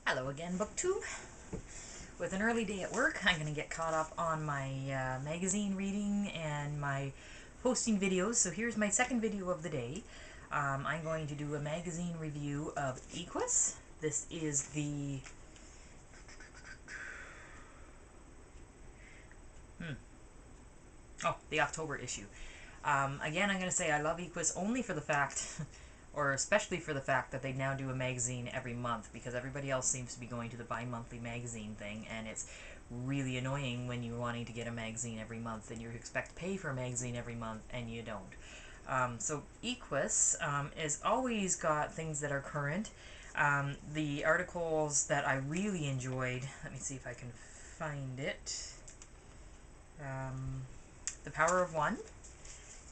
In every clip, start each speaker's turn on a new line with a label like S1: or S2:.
S1: Hello again, BookTube. With an early day at work, I'm going to get caught up on my magazine reading and my posting videos. So here's my second video of the day. I'm going to do a magazine review of Equus. This is the... the October issue. Again, I'm going to say I love Equus only for the fact... or especially for the fact that they now do a magazine every month, because everybody else seems to be going to the bi-monthly magazine thing, and it's really annoying when you're wanting to get a magazine every month and you expect to pay for a magazine every month and you don't. So Equus has always got things that are current. The articles that I really enjoyed, let me see if I can find it. The Power of One.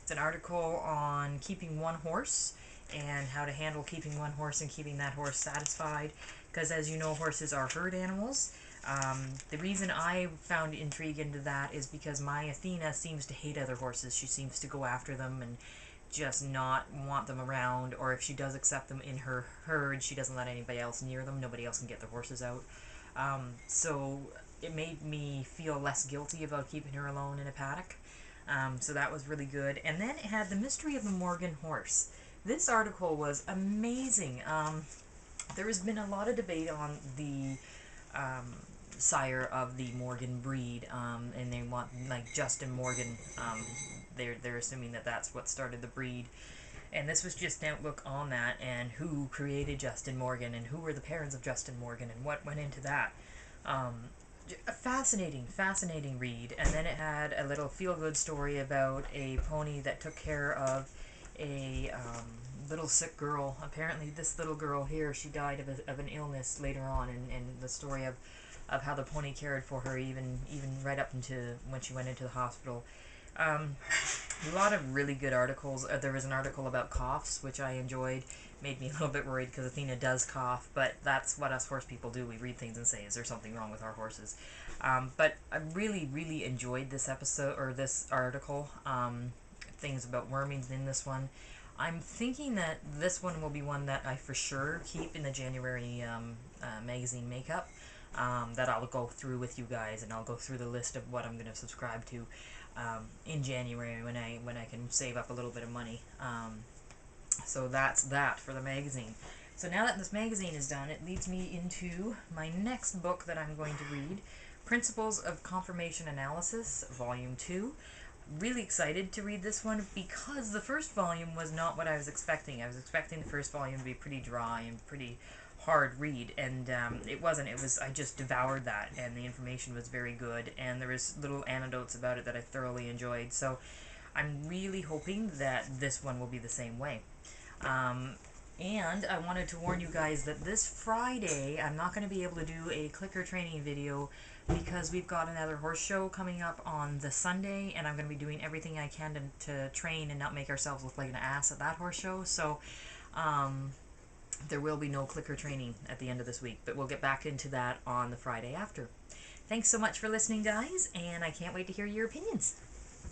S1: It's an article on keeping one horse and how to handle keeping one horse and keeping that horse satisfied, because as you know, horses are herd animals. The reason I found intrigue into that is because my Athena seems to hate other horses. She seems to go after them and just not want them around, or if she does accept them in her herd, she doesn't let anybody else near them. Nobody else can get their horses out. So it made me feel less guilty about keeping her alone in a paddock. So that was really good. And then it had The Mystery of the Morgan Horse. This article was amazing. There has been a lot of debate on the sire of the Morgan breed, and they want, like, Justin Morgan. They're assuming that that's what started the breed. And this was just an outlook on that, and who created Justin Morgan, and who were the parents of Justin Morgan, and what went into that. A fascinating read. And then it had a little feel-good story about a pony that took care of a little sick girl. Apparently this little girl here, she died of an illness later on, and the story of how the pony cared for her even right up into when she went into the hospital. A lot of really good articles. There was an article about coughs, which I enjoyed. Made me a little bit worried because Athena does cough, but that's what us horse people do. We read things and say, is there something wrong with our horses? But I really enjoyed this episode, or this article. Things about wormings in this one. I'm thinking that this one will be one that I for sure keep in the January magazine makeup. That I'll go through with you guys, and I'll go through the list of what I'm going to subscribe to in January when I can save up a little bit of money. So that's that for the magazine. So now that this magazine is done, it leads me into my next book that I'm going to read, Principles of Confirmation Analysis, Volume 2. Really excited to read this one because the first volume was not what I was expecting. I was expecting the first volume to be pretty dry and pretty hard read, and it wasn't. I just devoured that, and the information was very good, and there was little anecdotes about it that I thoroughly enjoyed. So I'm really hoping that this one will be the same way. And I wanted to warn you guys that this Friday I'm not going to be able to do a clicker training video because we've got another horse show coming up on the Sunday, and I'm going to be doing everything I can to train and not make ourselves look like an ass at that horse show. So there will be no clicker training at the end of this week, but we'll get back into that on the Friday after. Thanks so much for listening, guys, and I can't wait to hear your opinions.